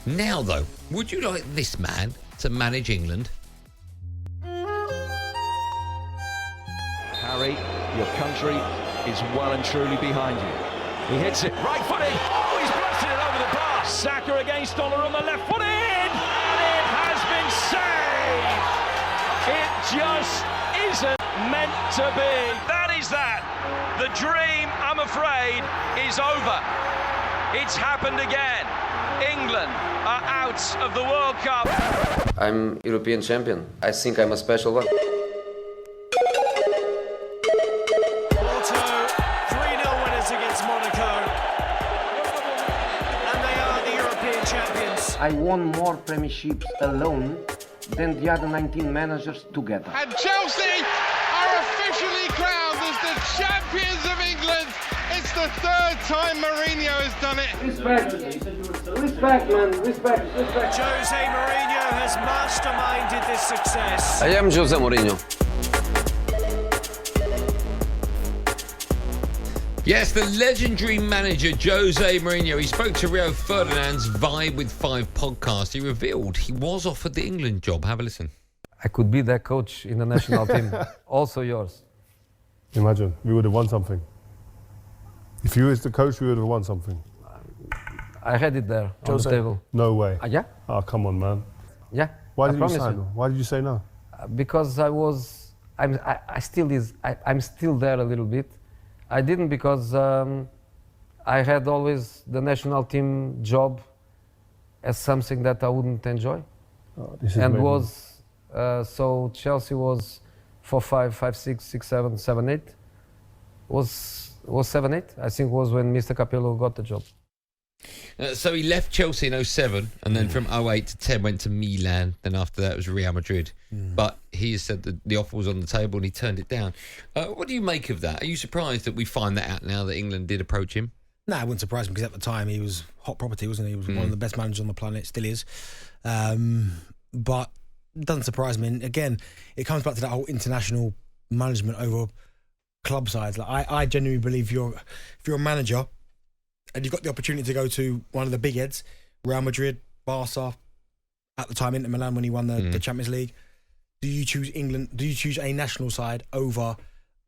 Now, though, would you like this man to manage England? Harry, your country is well and truly behind you. He hits it, right footed. Oh, he's blasted it over the bar. Saka against Donnarumma, left foot in, and it has been saved. It just isn't meant to be. That is that. The dream, I'm afraid, is over. It's happened again. England are out of the World Cup. I'm European champion. I think I'm a special one. Porto, 3-0 winners against Monaco. And they are the European champions. I won more premierships alone than the other 19 managers together. And Chelsea are officially crowned as the champions of England. It's the third time Mourinho has done it. Respect, man, respect. Jose Mourinho has masterminded this success. I am Jose Mourinho. Yes, the legendary manager Jose Mourinho. He spoke to Rio Ferdinand's Vibe with 5 podcast. He revealed he was offered the England job. Have a listen. I could be that coach in the national team. Also yours. Imagine, we would have won something. If you was the coach, we would have won something. I had it there on the table. No way. Yeah? Oh, come on, man. Yeah. Why I did you promise sign? Why did you say no? Because I'm still there a little bit. I didn't because I had always the national team job as something that I wouldn't enjoy. Oh, this is And amazing. so Chelsea was 4, 5, 6, 7, 7, 8. Was 7, 8? I think was when Mr. Capello got the job. So he left Chelsea in 07 and then from 08 to 10 went to Milan. Then after that it was Real Madrid. But he has said that the offer was on the table and he turned it down. What do you make of that? Are you surprised that we find that out now that England did approach him? No, it wouldn't surprise me because at the time he was hot property, wasn't he? He was one of the best managers on the planet, still is. But it doesn't surprise me. And again, it comes back to that whole international management over club sides. Like I genuinely believe if you're a manager and you've got the opportunity to go to one of the big heads, Real Madrid, Barca, at the time Inter Milan when he won the Champions League, do you choose England? Do you choose a national side over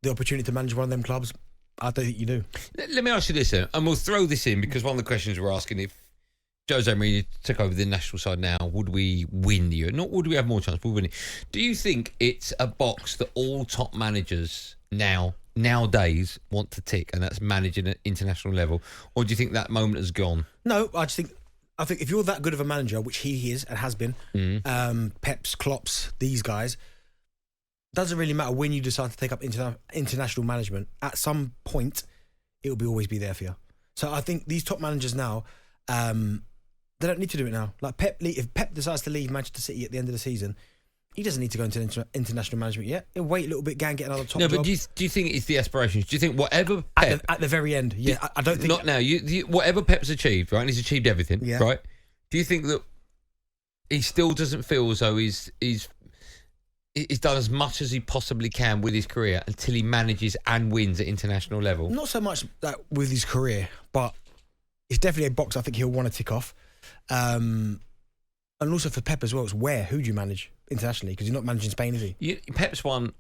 the opportunity to manage one of them clubs? I don't think you do. Let me ask you this, and we'll throw this in because one of the questions we're asking, if Jose Mourinho took over the national side now, would we win the Euro? Not would we have more chance, would we win it? Do you think it's a box that all top managers nowadays want to tick, and that's managing at international level? Or do you think that moment has gone? No, I think if you're that good of a manager, which he is and has been, Pep's, Klopp's, these guys, doesn't really matter when you decide to take up international management. At some point, it will always be there for you. So I think these top managers now, they don't need to do it now. Like if Pep decides to leave Manchester City at the end of the season, he doesn't need to go into international management yet. He'll wait a little bit, go and get another top job. No, but do you think it's the aspirations? Do you think whatever Pep... At the very end, yeah. I don't think... Not now. Whatever Pep's achieved, right, and he's achieved everything, right? Do you think that he still doesn't feel as though he's done as much as he possibly can with his career until he manages and wins at international level? Not so much that with his career, but it's definitely a box I think he'll want to tick off. And also for Pep as well, it's who do you manage internationally? Because you're not managing Spain, is he? Pep's won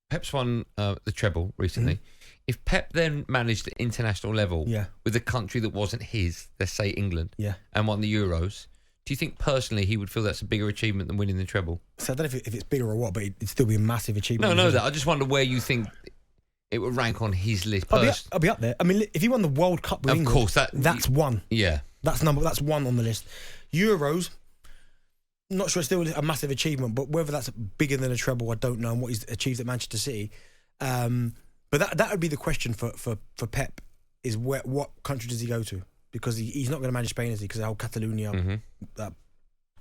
the treble recently. If Pep then managed at international level with a country that wasn't his, let's say England, and won the Euros, do you think personally he would feel that's a bigger achievement than winning the treble? So I don't know if it's bigger or what, but it'd still be a massive achievement. No, that. I just wonder where you think it would rank on his list. I'll be up there. I mean, if he won the World Cup with England, course, that's one. Yeah. That's one on the list. Euros, not sure it's still a massive achievement, but whether that's bigger than a treble, I don't know, and what he's achieved at Manchester City. But that would be the question for Pep, is what country does he go to? Because he's not going to manage Spain, is he? Because the whole Catalonia, that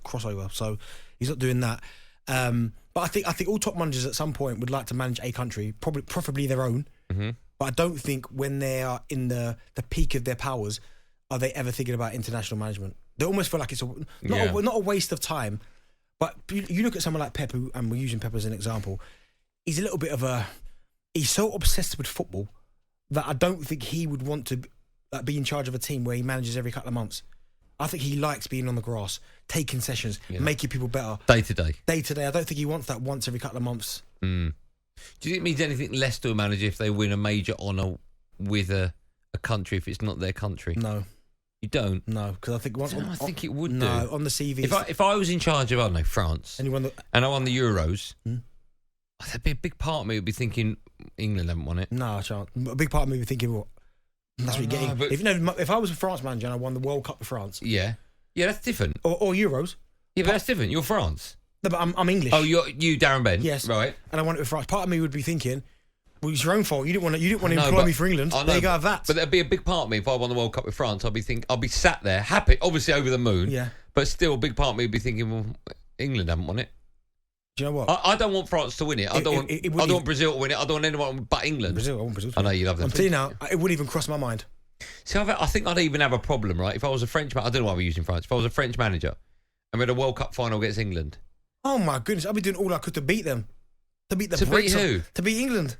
crossover. So he's not doing that. But I think all top managers at some point would like to manage a country, preferably their own. But I don't think when they are in the peak of their powers, are they ever thinking about international management. They almost feel like it's not a waste of time. But you look at someone like Pep, and we're using Pep as an example, he's a little bit of he's so obsessed with football that I don't think he would want to be in charge of a team where he manages every couple of months. I think he likes being on the grass, taking sessions, making people better. Day to day. Day to day. I don't think he wants that once every couple of months. Mm. Do you think it means anything less to a manager if they win a major honour with a country if it's not their country? No. You don't? No, because I think I think it would do. No, on the CV. If I was in charge of, I don't know, France, and I won the Euros, there'd be a big part of me would be thinking England haven't won it. No, I shan't. A big part of me would be thinking, what? That's what you're getting. If I was a France manager and I won the World Cup with France. Yeah, that's different. Or Euros. Yeah, but that's different. You're France. No, but I'm English. Oh, you, Darren Ben. Yes. Right. And I won it with France. Part of me would be thinking, well, it's your own fault. You didn't want to employ me for England. There you go, have that. But there'd be a big part of me if I won the World Cup with France. I'd be sat there happy, obviously over the moon. Yeah. But still, a big part of me would be thinking, well, England haven't won it. Do you know what? I don't want France to win it. I don't want Brazil to win it. I don't want anyone but England. I want Brazil to I win know you love them. I'm telling you now, it wouldn't even cross my mind. See, I think I'd even have a problem, right? If I was a French I don't know why we're using France. If I was a French manager and we had a World Cup final against England. Oh my goodness, I'd be doing all I could to beat them. To beat the Brits. To beat who? To beat England.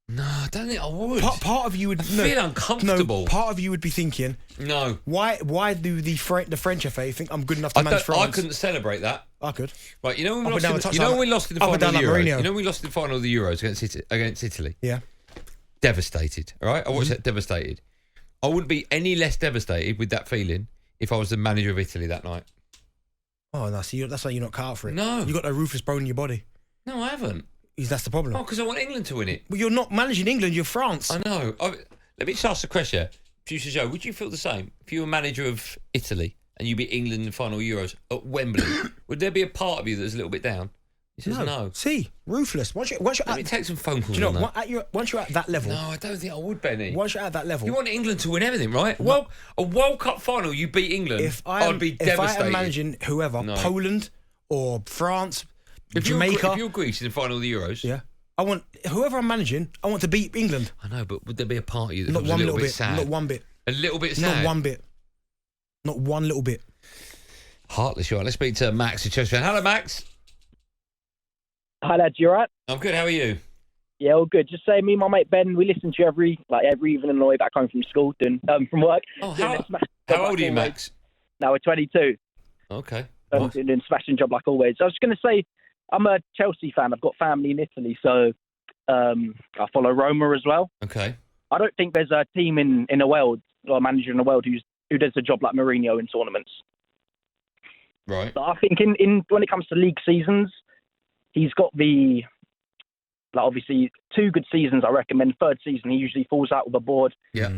No, I don't think I would. Part of you would feel uncomfortable. No, part of you would be thinking, no. Why do the French FA think I'm good enough to manage France? I couldn't celebrate that. I could. Right, you know when we lost in the final of the Euros. You know when we lost in the final of the Euros against Italy. Yeah. Devastated. All right, I watched that devastated. I wouldn't be any less devastated with that feeling if I was the manager of Italy that night. Oh, no, see, that's why you're not cut out for it. No. You got no ruthless bone in your body. No, I haven't. That's the problem. Oh, because I want England to win it. Well, you're not managing England, you're France. I know. Let me just ask the question. Producer Joe, would you feel the same if you were manager of Italy and you beat England in the final Euros at Wembley? Would there be a part of you that's a little bit down? He says no. See, ruthless. Once you're Let me take some phone calls. Do you know, on once you're at that level. No, I don't think I would, Benny. Once you're at that level. You want England to win everything, right? Well, a World Cup final, you beat England. I'd be devastated. If I am managing whoever, Poland or France, Jamaica. If you're Greece in the final of the Euros. Yeah. I want whoever I'm managing. I want to beat England. I know, but would there be a part of you that not was one a little bit bit sad? Not one bit. A little bit sad. Not one bit. Not one little bit. Heartless, you are. Let's speak to Max, a Chelsea fan. Hello, Max. Hi, lads. You all right? I'm good. How are you? Yeah, all good. Just say me and my mate Ben, we listen to you every evening on the way back home from school, from work. Oh, how old are you, Max? Now we're 22. Okay. Doing a smashing job like always. I was just going to say, I'm a Chelsea fan. I've got family in Italy, so I follow Roma as well. Okay. I don't think there's a team in the world or a manager in the world who does a job like Mourinho in tournaments. Right. But I think in when it comes to league seasons, he's got obviously 2 good seasons, I recommend. Third season, he usually falls out with the board. Yeah.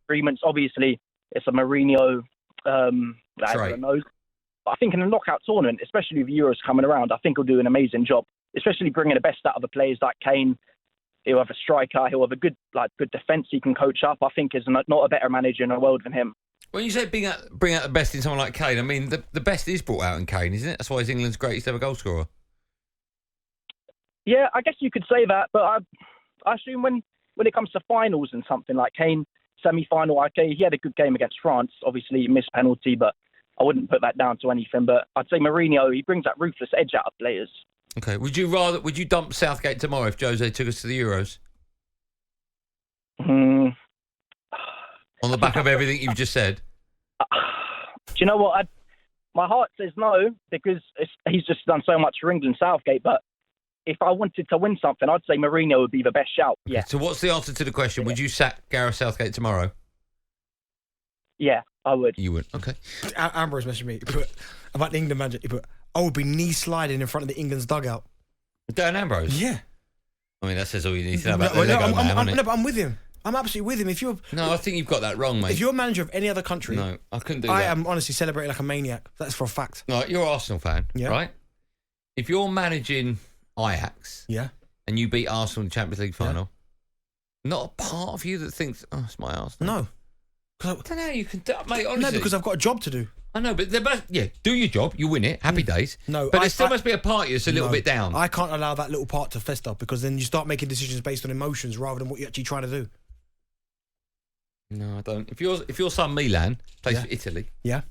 Agreements. Obviously, it's a Mourinho that everyone knows. But I think in a knockout tournament, especially with Euros coming around, I think he'll do an amazing job, especially bringing the best out of the players like Kane. He'll have a striker. He'll have a good defence he can coach up. I think there's not a better manager in the world than him. When you say bring out the best in someone like Kane, I mean, the best is brought out in Kane, isn't it? That's why he's England's greatest ever goal scorer. Yeah, I guess you could say that, but I assume when it comes to finals and something like Kane, semi-final, okay, he had a good game against France. Obviously, he missed penalty, but I wouldn't put that down to anything. But I'd say Mourinho, he brings that ruthless edge out of players. Okay, would you dump Southgate tomorrow if Jose took us to the Euros? On the back of everything you've just said? Do you know what? My heart says no, because he's just done so much for England, Southgate, but if I wanted to win something, I'd say Mourinho would be the best shout. Okay, yeah. So what's the answer to the question? Would you sack Gareth Southgate tomorrow? Yeah, I would. You would? Okay. Ambrose messaged me. He put, about the England manager, he put, I would be knee sliding in front of the England's dugout. Dan Ambrose? Yeah. I mean, that says all you need to know about the Lego man, doesn't it? No, but I'm with him. I'm absolutely with him. If you're I think you've got that wrong, mate. If you're a manager of any other country, no, I couldn't do that. I am honestly celebrating like a maniac. That's for a fact. No, you're an Arsenal fan, yeah. Right? If you're managing Ajax, yeah, and you beat Arsenal in the Champions League final, not a part of you that thinks, "Oh, it's my Arsenal." No, I don't know. You can, mate. Honestly, no, because I've got a job to do. I know, but do your job. You win it. Happy days. No, but there still must be a part of you that's a little bit down. I can't allow that little part to fester because then you start making decisions based on emotions rather than what you're actually trying to do. No, I don't. If your son Milan plays for Italy, I've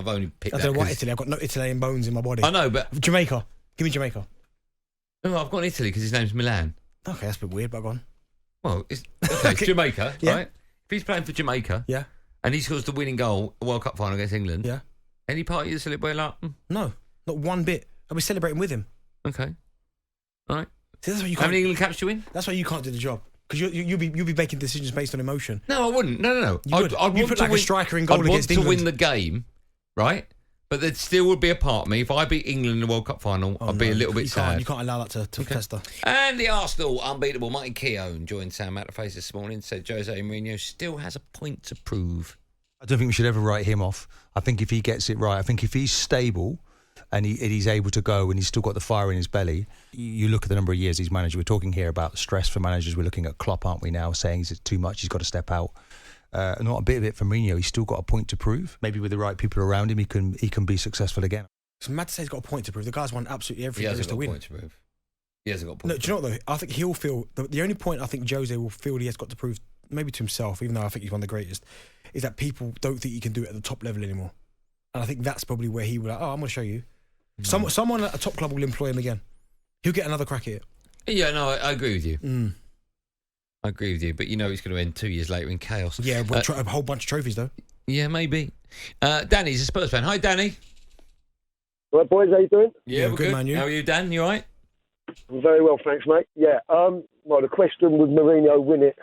only picked. I don't know what Italy. I've got no Italian bones in my body. I know, but Jamaica. Give me Jamaica. No, I've got Italy because his name's Milan. Okay, that's a bit weird, but go on. Well, it's Jamaica, right? If he's playing for Jamaica, and he scores the winning goal, World Cup final against England. Yeah. Any part of you celebrate like? No, not one bit. I'll be celebrating with him. Okay. All right. See, that's why you How can't. many England caps do you win? That's why you can't do the job because you'll be making decisions based on emotion. No, I wouldn't. No. You would. I'd You want put to like win, a striker in goal I'd against want to England. win the game, right? But there still would be a part of me if I beat England in the World Cup final. I'd be a little bit sad. You can't allow that to fester. And the Arsenal unbeatable Martin Keown joined Sam at the face this morning. Said Jose Mourinho still has a point to prove. I don't think we should ever write him off. I think if he gets it right, I think if he's stable and he's able to go and he's still got the fire in his belly, you look at the number of years he's managed. We're talking here about stress for managers. We're looking at Klopp, aren't we now, saying it's too much, he's got to step out. Not a bit of it for Mourinho. He's still got a point to prove. Maybe with the right people around him, he can be successful again. It's mad to say he's got a point to prove. The guy's won absolutely everything there is to win. He hasn't got a point to prove. He hasn't got a point. No, do you know what though? I think he'll feel the only point I think Jose will feel he has got to prove, maybe to himself, even though I think he's one of the greatest, is that people don't think he can do it at the top level anymore. And I think that's probably where he will. Like, I'm going to show you. Someone at a top club will employ him again. He'll get another crack at it. Yeah, no, I agree with you. I agree with you, but you know he's going to end 2 years later in chaos. Yeah, a whole bunch of trophies though. Yeah, maybe. Danny's a Spurs fan. Hi, Danny. Right, boys, how you doing? Yeah, we're good. Man, you? How are you, Dan? You all right? I'm very well, thanks, mate. Yeah. Well, the question would Mourinho win it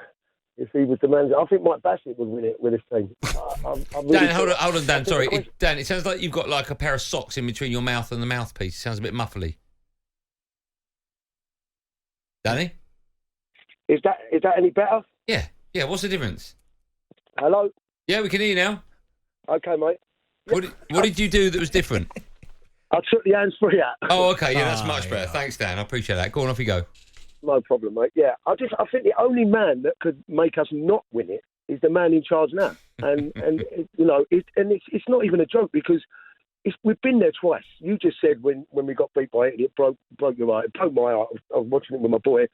if he was the manager? I think Mike Bassett would win it with his team. I'm really Dan, hold on, Dan. Sorry, Dan. It sounds like you've got like a pair of socks in between your mouth and the mouthpiece. It sounds a bit muffly. Danny. Is that any better? Yeah. What's the difference? Hello. Yeah, we can hear you now. Okay, mate. What did you do that was different? I took the hands free out. Oh, okay. Yeah, that's much better. Thanks, Dan. I appreciate that. Go on, off you go. No problem, mate. Yeah, I think the only man that could make us not win it is the man in charge now, and you know, it's not even a joke because we've been there twice. You just said when we got beat by it broke your heart. It broke my heart. I was watching it with my boy,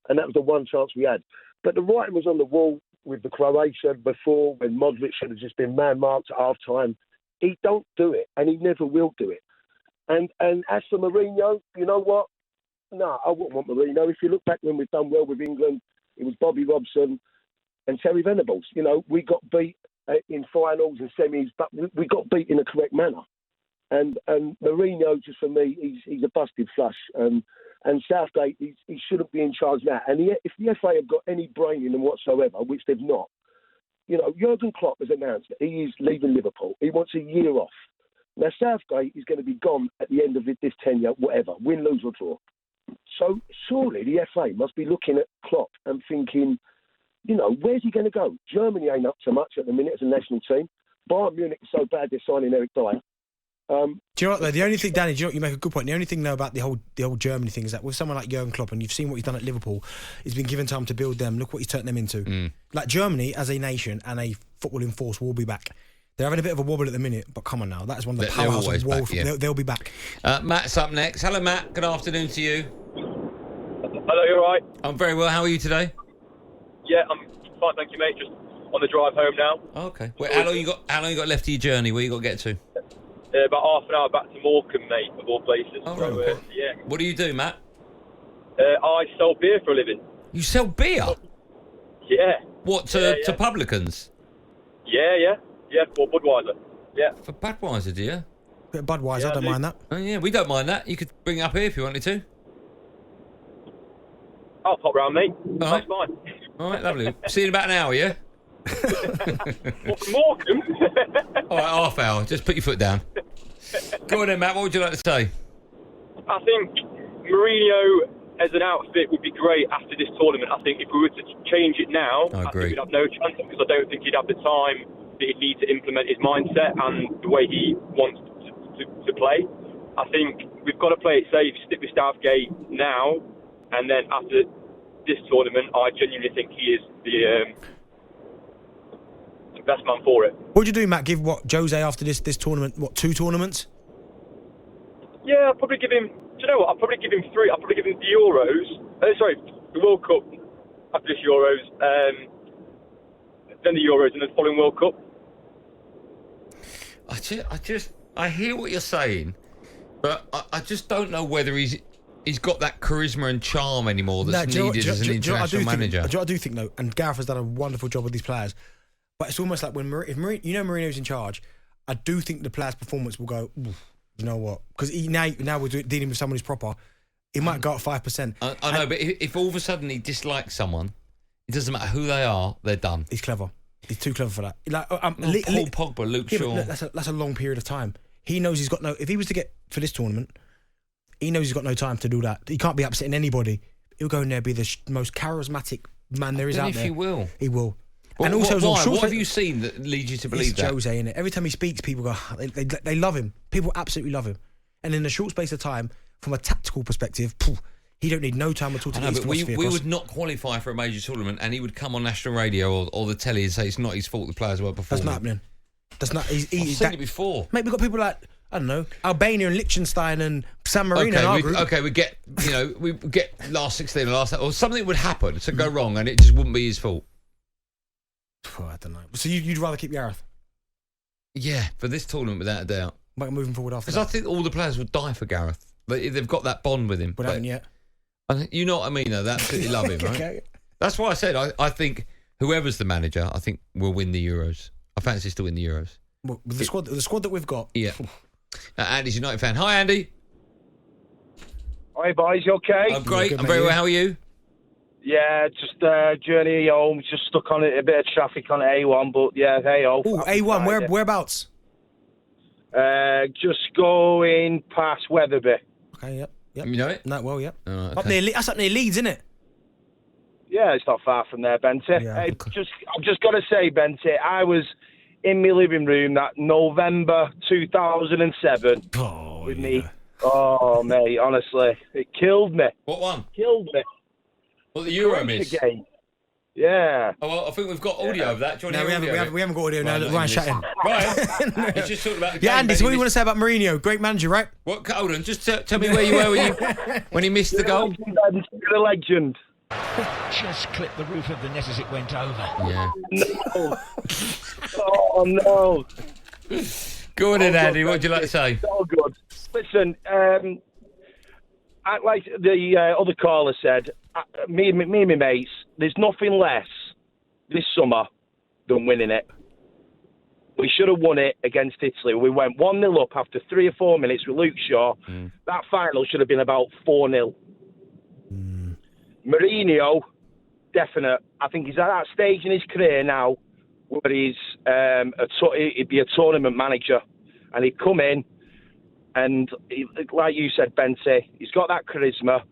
and that was the one chance we had. But the writing was on the wall with the Croatia before, when Modric should have just been man-marked at half-time. He don't do it, and he never will do it. And as for Mourinho, you know what? No, I wouldn't want Mourinho. If you look back when we've done well with England, it was Bobby Robson and Terry Venables. You know, we got beat in finals and semis, but we got beat in a correct manner. And Mourinho, just for me, he's a busted flush. And Southgate, he shouldn't be in charge now. And if the FA have got any brain in them whatsoever, which they've not, you know, Jurgen Klopp has announced that he is leaving Liverpool. He wants a year off. Now, Southgate is going to be gone at the end of this tenure, whatever, win, lose or draw. So surely the FA must be looking at Klopp and thinking, you know, where's he going to go? Germany ain't up to much at the minute as a national team. Bayern Munich is so bad they're signing Eric Dyer. Do you know what, though? The only thing, Danny, do you know what, you make a good point. The only thing, though, about the whole Germany thing is that with someone like Jurgen Klopp, and you've seen what he's done at Liverpool, he's been given time to build them. Look what he's turned them into. Like Germany, as a nation and a footballing force, will be back. They're having a bit of a wobble at the minute, but come on now. That is one of the powerhouses of the world. Yeah. They'll be back. Matt's up next. Hello, Matt. Good afternoon to you. Hello, you all right? I'm very well. How are you today? Yeah, I'm fine, thank you, mate. Just on the drive home now. Oh, okay. Wait, how long you got left of your journey? Where you got to get to? About half an hour back to Morecambe, mate, of all places. Oh, right. So, yeah. What do you do, Matt? I sell beer for a living. You sell beer? Yeah. What, to publicans? Yeah, for Budweiser. Yeah. For Budweiser, do you? Bit of Budweiser, I don't mind that. Oh, yeah, we don't mind that. You could bring it up here if you wanted to. I'll pop round, mate. That's fine. All right, lovely. See you in about an hour, yeah? Morecambe? All right, half hour. Just put your foot down. Go on then, Matt. What would you like to say? I think Mourinho as an outfit would be great after this tournament. I think if we were to change it now, I think we'd have no chance because I don't think he'd have the time that he'd need to implement his mindset and the way he wants to play. I think we've got to play it safe, stick with Southgate now, and then after this tournament, I genuinely think he is the best man for it. What would you do, Matt? Give Jose after this tournament? 2 tournaments? Yeah, I'll probably give him. Do you know what? I'll probably give him 3. I'll probably give him the Euros. The World Cup after this Euros, then the Euros, and then the following World Cup. I hear what you're saying, but I just don't know whether he's got that charisma and charm anymore that's needed as an international manager. I do think, though, and Gareth has done a wonderful job with these players. But it's almost like when Mourinho's in charge, I do think the player's performance will go, you know what? Because now we're dealing with someone who's proper. It might go up 5%. I know, but if all of a sudden he dislikes someone, it doesn't matter who they are, they're done. He's clever. He's too clever for that. Like, Paul Pogba, Luke Shaw. That's a long period of time. He knows he's got no... If he was to get for this tournament, he knows he's got no time to do that. He can't be upsetting anybody. He'll go in there, be the most charismatic man there is out there. He will. He will. Well, and also, what have you seen that leads you to believe that? It's Jose, innit? Every time he speaks, people go... They love him. People absolutely love him. And in a short space of time, from a tactical perspective... He don't need no time at all to get his philosophy we across. would not qualify for a major tournament, and he would come on national radio or the telly and say it's not his fault the players weren't performing. That's not happening. That's not. I've seen it before. Mate, we've got people like, I don't know, Albania and Liechtenstein and San Marino in our group. Okay, we get last 16 or or something would happen to go wrong, and it just wouldn't be his fault. Oh, I don't know. So you'd rather keep Gareth? Yeah, for this tournament, without a doubt. Like moving forward after that. Because I think all the players would die for Gareth. They've got that bond with him. But haven't yet. You know what I mean, though? They absolutely love him, right? Okay. That's why I said I think whoever's the manager, I think will win the Euros. I fancy us to win the Euros. Well, with the squad that we've got. Yeah. Andy's a United fan. Hi, Andy. Hi, boys. You okay? I'm great. I'm very well. How are you? Yeah, just journey home. Just stuck on a bit of traffic on A1, but yeah, hey ho. Oh, A1. Whereabouts? Just going past Wetherby. Okay. Yep. You know it? No, well, yeah. Oh, okay. That's up near Leeds, isn't it? Yeah, it's not far from there, Benty. Yeah, I've just got to say, Benty, I was in my living room that November 2007 with me. Oh, mate, honestly, it killed me. What one? Killed me. What, the Euro miss? Game. Yeah. Oh, well, I think we've got audio of that. Do you want we audio haven't got audio now. Ryan's chatting. Ryan, he's just talking about the game. Yeah, Andy, so what do you want to say about Mourinho? Great manager, right? What? Hold on, just tell me where you were when he missed the goal. You're a legend. Just clipped the roof of the net as it went over. Yeah. No. Oh, no. Go on then, Andy. What would you like to say? So good. Listen, like the other caller said, me and my mates, there's nothing less this summer than winning it. We should have won it against Italy. We went 1-0 up after 3 or 4 minutes with Luke Shaw. That final should have been about 4-0. Mourinho, definite. I think he's at that stage in his career now where he's he'd be a tournament manager, and he'd come in and like you said, Benty, he's got that charisma.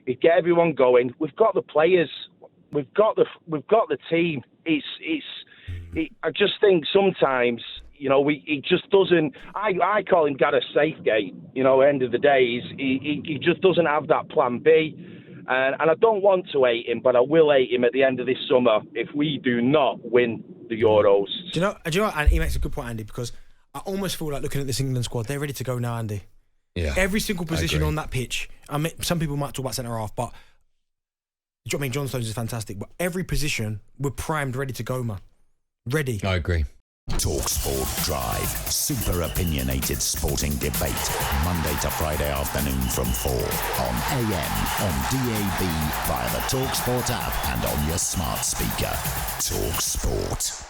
He'd get everyone going. We've got the players. We've got the team. I just think sometimes, he just doesn't. I call him Gareth Southgate. End of the day, he just doesn't have that plan B. And I don't want to hate him, but I will hate him at the end of this summer if we do not win the Euros. Do you know what? And he makes a good point, Andy, because I almost feel like looking at this England squad, they're ready to go now, Andy. Yeah. Every single position on that pitch. I mean, some people might talk about centre half, but John Stones is fantastic. But every position, we're primed, ready to go, man. Ready. I agree. talkSPORT Drive. Super opinionated sporting debate. Monday to Friday afternoon from 4 on AM, on DAB, via the talkSPORT app and on your smart speaker. talkSPORT.